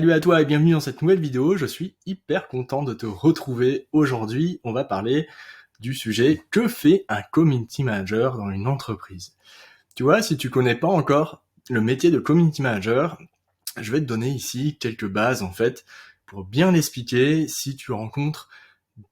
Salut à toi et bienvenue dans cette nouvelle vidéo. Je suis hyper content de te retrouver. Aujourd'hui, on va parler du sujet que fait un community manager dans une entreprise. Tu vois, si tu connais pas encore le métier de community manager, je vais te donner ici quelques bases en fait pour bien l'expliquer si tu rencontres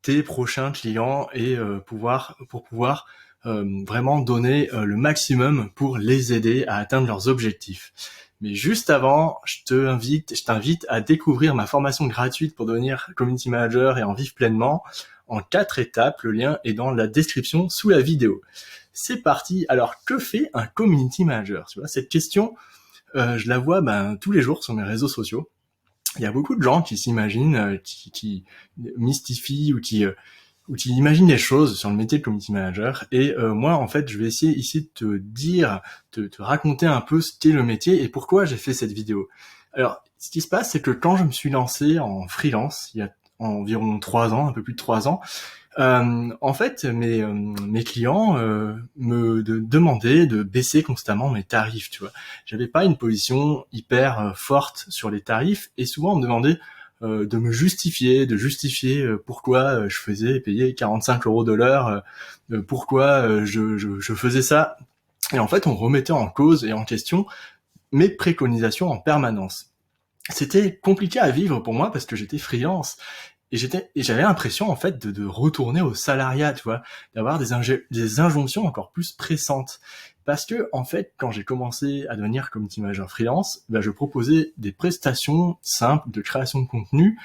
tes prochains clients et pour pouvoir vraiment donner le maximum pour les aider à atteindre leurs objectifs. Mais juste avant, je t'invite à découvrir ma formation gratuite pour devenir community manager et en vivre pleinement en 4 étapes. Le lien est dans la description sous la vidéo. C'est parti. Alors, que fait un community manager? Tu vois, cette question, je la vois tous les jours sur mes réseaux sociaux. Il y a beaucoup de gens qui s'imaginent, qui mystifient ou qui imaginent des choses sur le métier de community manager. Et moi, en fait, je vais essayer ici de te dire, te raconter un peu ce qu'est le métier et pourquoi j'ai fait cette vidéo. Alors, ce qui se passe, c'est que quand je me suis lancé en freelance, il y a environ 3 ans, un peu plus de 3 ans, en fait, mes clients demandaient de baisser constamment mes tarifs, tu vois. J'avais pas une position hyper forte sur les tarifs et souvent on me demandait de justifier pourquoi je faisais payer 45 euros de l'heure, pourquoi je faisais ça. Et en fait, on remettait en cause et en question mes préconisations en permanence. C'était compliqué à vivre pour moi parce que j'étais freelance et j'avais l'impression en fait de retourner au salariat, tu vois, d'avoir des injonctions encore plus pressantes. Parce que en fait, quand j'ai commencé à devenir community manager freelance, je proposais des prestations simples de création de contenu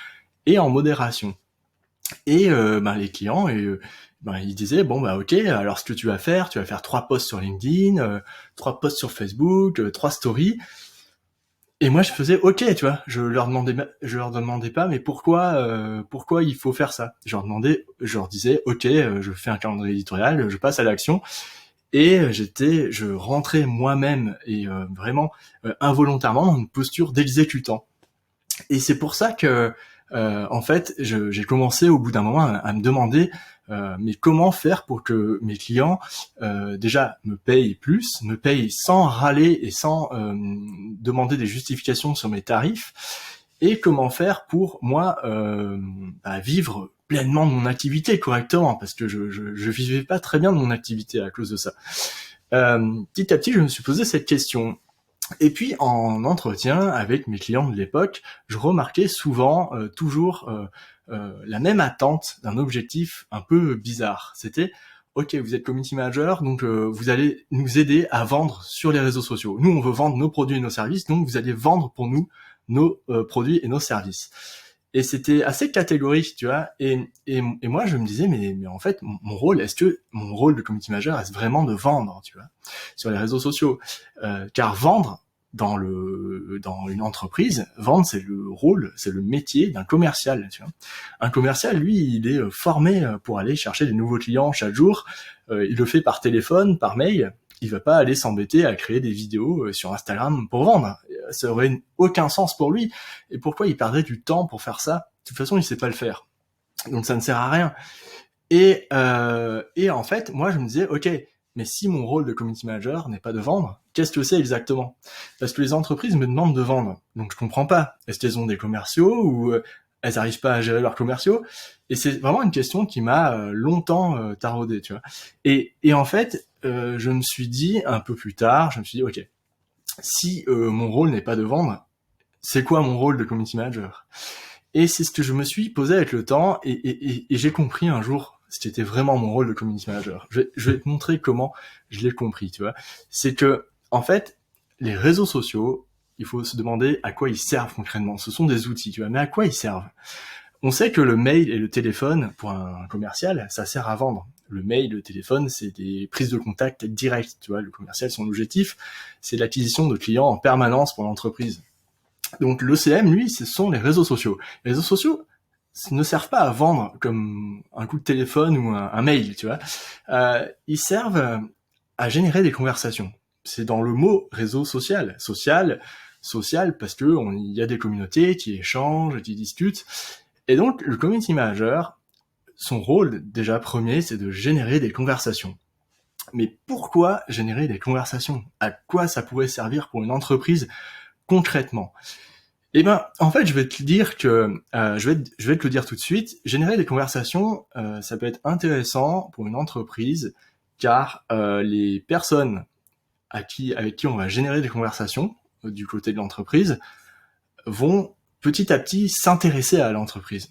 et en modération. Et les clients ils disaient bon ok, alors ce que tu vas faire 3 posts sur LinkedIn, 3 posts sur Facebook, 3 stories. Et moi, je faisais OK, tu vois. Je leur demandais pas, mais pourquoi il faut faire ça. Je leur disais OK, je fais un calendrier éditorial, je passe à l'action. Et je rentrais moi-même et vraiment involontairement dans une posture d'exécutant. Et c'est pour ça que, en fait, j'ai commencé au bout d'un moment à me demander, mais comment faire pour que mes clients, déjà, me payent sans râler et sans demander des justifications sur mes tarifs, et comment faire pour moi vivre pleinement de mon activité correctement, parce que je vivais pas très bien de mon activité à cause de ça. Petit à petit, je me suis posé cette question. Et puis en entretien avec mes clients de l'époque, je remarquais souvent toujours la même attente d'un objectif un peu bizarre. C'était OK, vous êtes community manager, donc vous allez nous aider à vendre sur les réseaux sociaux. Nous, on veut vendre nos produits et nos services, donc vous allez vendre pour nous nos produits et nos services. Et c'était assez catégorique, tu vois. Et moi, je me disais, mais en fait, mon rôle, est-ce que mon rôle de community manager est vraiment de vendre, tu vois, sur les réseaux sociaux? Car vendre dans une entreprise, vendre, c'est le rôle, c'est le métier d'un commercial, tu vois. Un commercial, lui, il est formé pour aller chercher des nouveaux clients chaque jour. Il le fait par téléphone, par mail. Il va pas aller s'embêter à créer des vidéos sur Instagram pour vendre. Ça aurait aucun sens pour lui. Et pourquoi il perdrait du temps pour faire ça? De toute façon, il sait pas le faire. Donc ça ne sert à rien. Et en fait, moi, je me disais, OK, mais si mon rôle de community manager n'est pas de vendre, qu'est-ce que c'est exactement? Parce que les entreprises me demandent de vendre. Donc je comprends pas. Est-ce qu'elles ont des commerciaux ou elles n'arrivent pas à gérer leurs commerciaux? Et c'est vraiment une question qui m'a longtemps taraudé, tu vois. Et en fait, je me suis dit un peu plus tard, je me suis dit, OK, si mon rôle n'est pas de vendre, c'est quoi mon rôle de community manager? Et c'est ce que je me suis posé avec le temps et j'ai compris un jour ce qui était vraiment mon rôle de community manager. Je vais te montrer comment je l'ai compris, tu vois. C'est que, en fait, les réseaux sociaux, il faut se demander à quoi ils servent concrètement. Ce sont des outils, tu vois, mais à quoi ils servent? On sait que le mail et le téléphone, pour un commercial, ça sert à vendre. Le mail, le téléphone, c'est des prises de contact directes, tu vois. Le commercial, son objectif, c'est l'acquisition de clients en permanence pour l'entreprise. Donc l'ECM, lui, ce sont les réseaux sociaux. Les réseaux sociaux ne servent pas à vendre comme un coup de téléphone ou un mail, tu vois. Ils servent à générer des conversations. C'est dans le mot réseau social. Social parce que il y a des communautés qui échangent, qui discutent. Et donc le community manager, son rôle déjà premier, c'est de générer des conversations. Mais pourquoi générer des conversations? À quoi ça pourrait servir pour une entreprise concrètement? Eh ben, en fait, je vais te dire que je vais te le dire tout de suite. Générer des conversations, ça peut être intéressant pour une entreprise, car les personnes avec qui on va générer des conversations du côté de l'entreprise vont petit à petit s'intéresser à l'entreprise.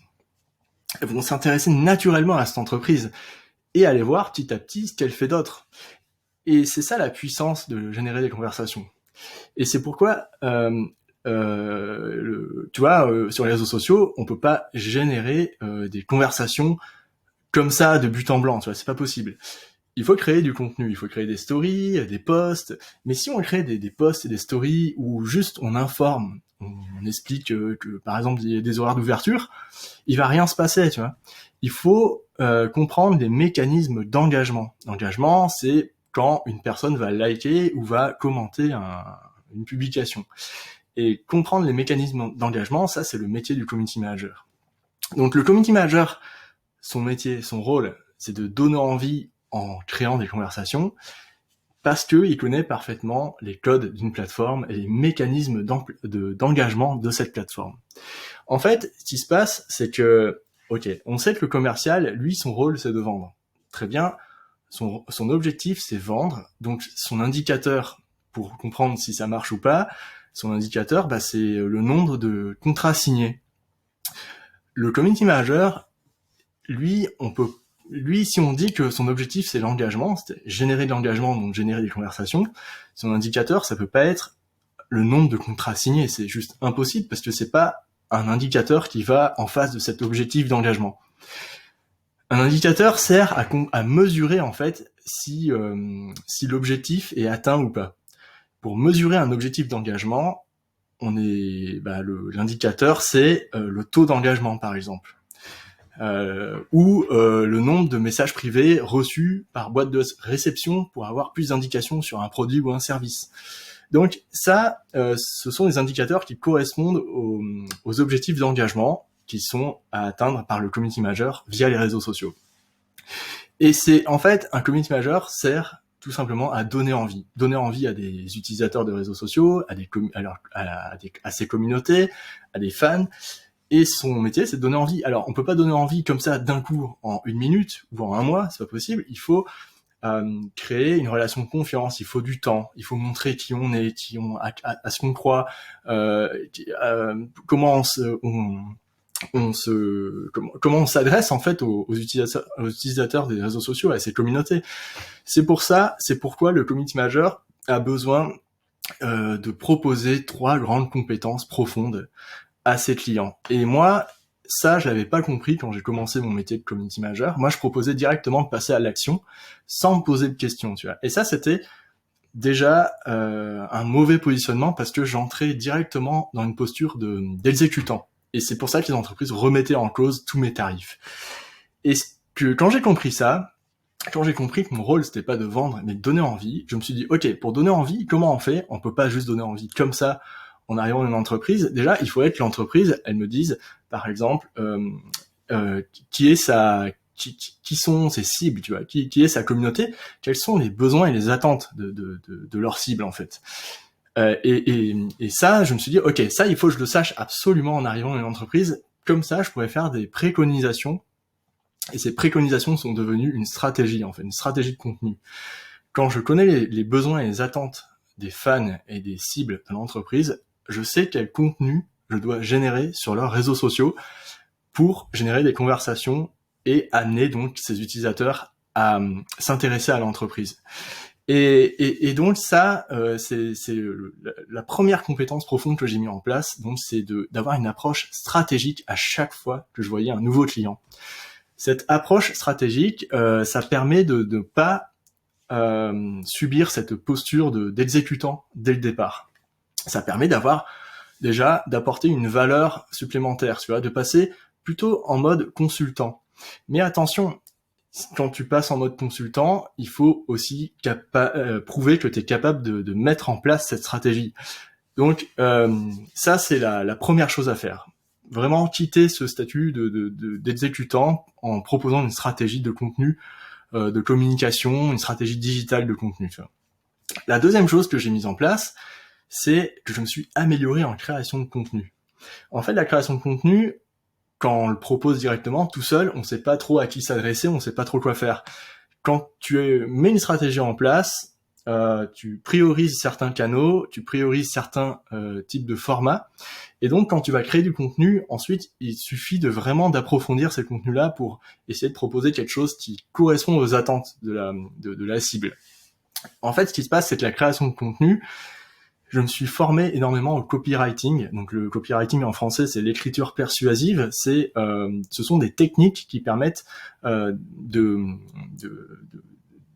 Elles vont s'intéresser naturellement à cette entreprise et aller voir petit à petit ce qu'elle fait d'autre. Et c'est ça la puissance de générer des conversations. Et c'est pourquoi, tu vois, sur les réseaux sociaux, on peut pas générer des conversations comme ça de but en blanc. Tu vois, c'est pas possible. Il faut créer du contenu, il faut créer des stories, des posts. Mais si on crée des posts et des stories où juste on informe, on explique que par exemple il y a des horaires d'ouverture, il va rien se passer, tu vois. Il faut comprendre les mécanismes d'engagement. L'engagement, c'est quand une personne va liker ou va commenter une publication. Et comprendre les mécanismes d'engagement, ça c'est le métier du community manager. Donc le community manager, son métier, son rôle, c'est de donner envie en créant des conversations, parce qu'il connaît parfaitement les codes d'une plateforme et les mécanismes d'engagement de cette plateforme. En fait, ce qui se passe, c'est que, ok, on sait que le commercial, lui, son rôle, c'est de vendre. Très bien, son objectif, c'est vendre, donc son indicateur, pour comprendre si ça marche ou pas, son indicateur, bah, c'est le nombre de contrats signés. Le community manager, lui, si on dit que son objectif c'est l'engagement, c'est générer de l'engagement, donc générer des conversations, son indicateur, ça peut pas être le nombre de contrats signés, c'est juste impossible parce que c'est pas un indicateur qui va en face de cet objectif d'engagement. Un indicateur sert à mesurer en fait si l'objectif est atteint ou pas. Pour mesurer un objectif d'engagement, l'indicateur c'est le taux d'engagement par exemple. Ou le nombre de messages privés reçus par boîte de réception pour avoir plus d'indications sur un produit ou un service. Donc ça, ce sont des indicateurs qui correspondent aux objectifs d'engagement qui sont à atteindre par le community manager via les réseaux sociaux. Et c'est en fait, un community manager sert tout simplement à donner envie à des utilisateurs de réseaux sociaux, à ses communautés, à des fans. Et son métier, c'est de donner envie. Alors, on peut pas donner envie comme ça d'un coup, en 1 minute ou en 1 mois, c'est pas possible. Il faut créer une relation de confiance. Il faut du temps. Il faut montrer qui on est, à ce qu'on croit, comment comment on s'adresse en fait aux utilisateurs des réseaux sociaux, à ces communautés. C'est pourquoi le community manager a besoin de proposer 3 grandes compétences profondes à ses clients. Et moi, ça, je l'avais pas compris quand j'ai commencé mon métier de community manager. Moi, je proposais directement de passer à l'action sans me poser de questions, tu vois. Et ça, c'était déjà un mauvais positionnement parce que j'entrais directement dans une posture d'exécutant. Et c'est pour ça que les entreprises remettaient en cause tous mes tarifs. Et quand j'ai compris ça, quand j'ai compris que mon rôle c'était pas de vendre mais de donner envie, je me suis dit ok, pour donner envie, comment on fait ? On peut pas juste donner envie comme ça en arrivant dans une entreprise. Déjà, il faudrait que l'entreprise, elle me dise, par exemple, qui sont ses cibles, tu vois, qui est sa communauté, quels sont les besoins et les attentes de leur cible en fait. Et ça, je me suis dit, ok, ça, il faut que je le sache absolument en arrivant dans une entreprise. Comme ça, je pourrais faire des préconisations. Et ces préconisations sont devenues une stratégie, en fait, une stratégie de contenu. Quand je connais les besoins et les attentes des fans et des cibles de l'entreprise, je sais quel contenu je dois générer sur leurs réseaux sociaux pour générer des conversations et amener donc ces utilisateurs à s'intéresser à l'entreprise. Et donc ça, c'est la première compétence profonde que j'ai mis en place. Donc c'est d'avoir une approche stratégique à chaque fois que je voyais un nouveau client. Cette approche stratégique, ça permet de ne pas subir cette posture d'exécutant dès le départ. Ça permet d'apporter une valeur supplémentaire, tu vois, de passer plutôt en mode consultant. Mais attention, quand tu passes en mode consultant, il faut aussi prouver que tu es capable de mettre en place cette stratégie. Donc ça, c'est la première chose à faire. Vraiment quitter ce statut d'exécutant en proposant une stratégie de contenu, de communication, une stratégie digitale de contenu. Tu vois. La deuxième chose que j'ai mise en place, c'est que je me suis amélioré en création de contenu. En fait, la création de contenu, quand on le propose directement, tout seul, on sait pas trop à qui s'adresser, on sait pas trop quoi faire. Quand tu mets une stratégie en place, tu priorises certains canaux, tu priorises certains types de formats, et donc quand tu vas créer du contenu, ensuite il suffit de vraiment d'approfondir ces contenus-là pour essayer de proposer quelque chose qui correspond aux attentes de la cible. En fait, ce qui se passe, c'est que la création de contenu, je me suis formé énormément au copywriting. Donc le copywriting en français, c'est l'écriture persuasive. Ce sont des techniques qui permettent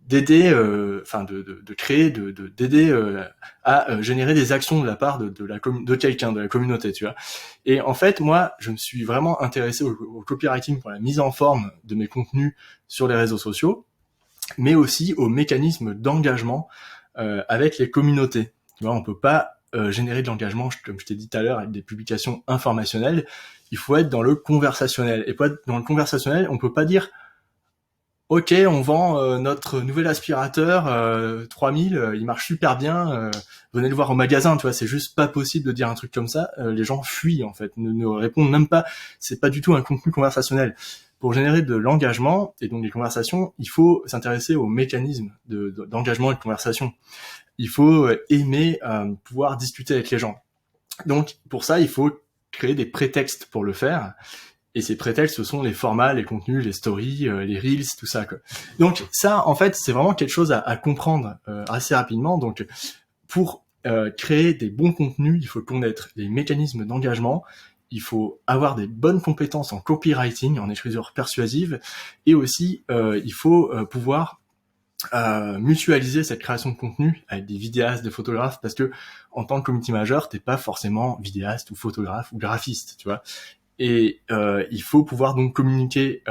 d'aider, de créer, d'aider à générer des actions de la part de quelqu'un, de la communauté, tu vois. Et en fait, moi, je me suis vraiment intéressé au copywriting pour la mise en forme de mes contenus sur les réseaux sociaux, mais aussi aux mécanismes d'engagement avec les communautés. Tu vois, on peut pas générer de l'engagement, comme je t'ai dit tout à l'heure, avec des publications informationnelles. Il faut être dans le conversationnel. Et pour être dans le conversationnel, on peut pas dire OK, on vend notre nouvel aspirateur 3000, il marche super bien, venez le voir au magasin, tu vois, c'est juste pas possible de dire un truc comme ça, les gens fuient en fait, ne répondent même pas, c'est pas du tout un contenu conversationnel. Pour générer de l'engagement et donc des conversations, il faut s'intéresser aux mécanismes d'engagement et de conversation. Il faut aimer pouvoir discuter avec les gens. Donc pour ça, il faut créer des prétextes pour le faire. Et ces prétextes, ce sont les formats, les contenus, les stories, les reels, tout ça, quoi. Donc ça, en fait, c'est vraiment quelque chose à comprendre assez rapidement. Donc pour créer des bons contenus, il faut connaître les mécanismes d'engagement, il faut avoir des bonnes compétences en copywriting, en écriture persuasive, et aussi il faut pouvoir mutualiser cette création de contenu avec des vidéastes, des photographes, parce que en tant que community manager, t'es pas forcément vidéaste ou photographe ou graphiste, tu vois. Et il faut pouvoir donc communiquer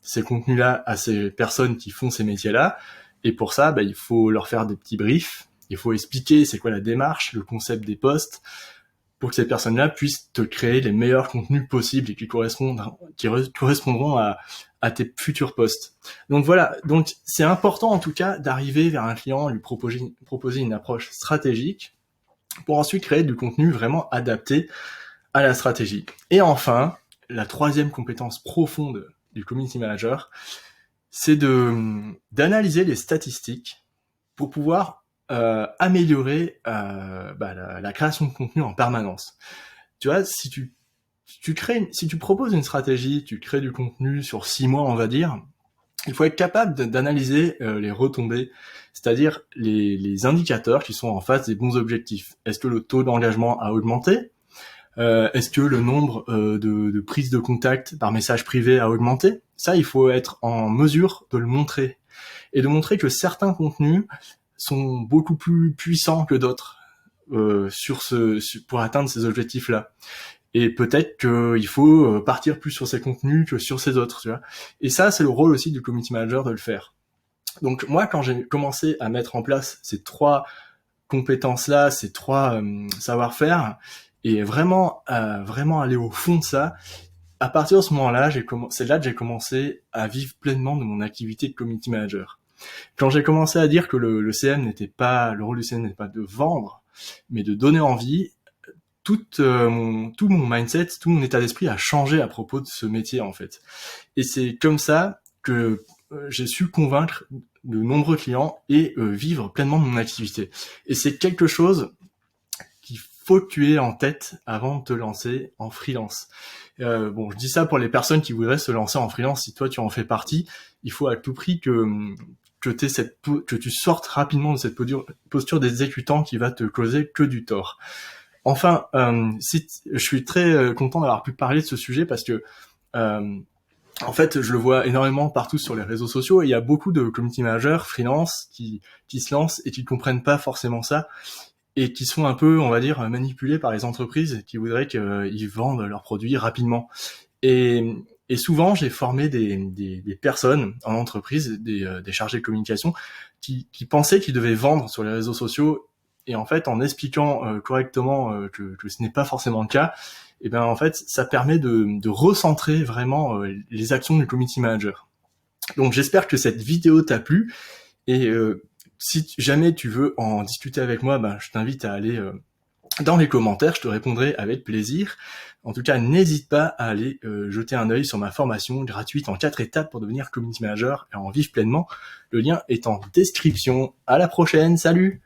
ces contenus-là à ces personnes qui font ces métiers-là. Et pour ça, il faut leur faire des petits briefs. Il faut expliquer c'est quoi la démarche, le concept des posts, pour que ces personnes-là puissent te créer les meilleurs contenus possibles et qui correspondront à tes futurs posts. Donc voilà, donc c'est important en tout cas d'arriver vers un client, lui proposer une approche stratégique pour ensuite créer du contenu vraiment adapté à la stratégie. Et enfin, la troisième compétence profonde du community manager, c'est d'analyser les statistiques pour pouvoir améliorer la création de contenu en permanence. Tu vois, si tu proposes une stratégie, tu crées du contenu sur 6 mois, on va dire, il faut être capable d'analyser les retombées, c'est-à-dire les indicateurs qui sont en face des bons objectifs. Est-ce que le taux d'engagement a augmenté ? Est-ce que le nombre de prises de contact par message privé a augmenté ? Ça, il faut être en mesure de le montrer. Et de montrer que certains contenus sont beaucoup plus puissants que d'autres pour atteindre ces objectifs-là. Et peut-être qu'il faut partir plus sur ces contenus que sur ces autres, tu vois. Et ça, c'est le rôle aussi du community manager de le faire. Donc moi, quand j'ai commencé à mettre en place ces 3 compétences-là, ces 3 savoir-faire, et vraiment aller au fond de ça, à partir de ce moment-là, c'est là que j'ai commencé à vivre pleinement de mon activité de community manager. Quand j'ai commencé à dire que le rôle du CM n'était pas de vendre, mais de donner envie, tout mon mindset, tout mon état d'esprit a changé à propos de ce métier en fait. Et c'est comme ça que j'ai su convaincre de nombreux clients et vivre pleinement de mon activité. Et c'est quelque chose qu'il faut que tu aies en tête avant de te lancer en freelance. Je dis ça pour les personnes qui voudraient se lancer en freelance. Si toi tu en fais partie, il faut à tout prix que tu sortes rapidement de cette posture d'exécutant qui va te causer que du tort. Enfin, je suis très content d'avoir pu parler de ce sujet parce que en fait, je le vois énormément partout sur les réseaux sociaux et il y a beaucoup de community managers freelance qui se lancent et qui ne comprennent pas forcément ça et qui sont un peu, on va dire, manipulés par les entreprises qui voudraient qu'ils vendent leurs produits rapidement. Et souvent, j'ai formé des personnes en entreprise, des chargés de communication, qui pensaient qu'ils devaient vendre sur les réseaux sociaux. Et en fait, en expliquant correctement que ce n'est pas forcément le cas, et ben en fait, ça permet de recentrer vraiment les actions du community manager. Donc j'espère que cette vidéo t'a plu et si jamais tu veux en discuter avec moi, je t'invite à aller dans les commentaires, je te répondrai avec plaisir. En tout cas, n'hésite pas à aller jeter un œil sur ma formation gratuite en 4 étapes pour devenir community manager et en vivre pleinement. Le lien est en description. À la prochaine, salut!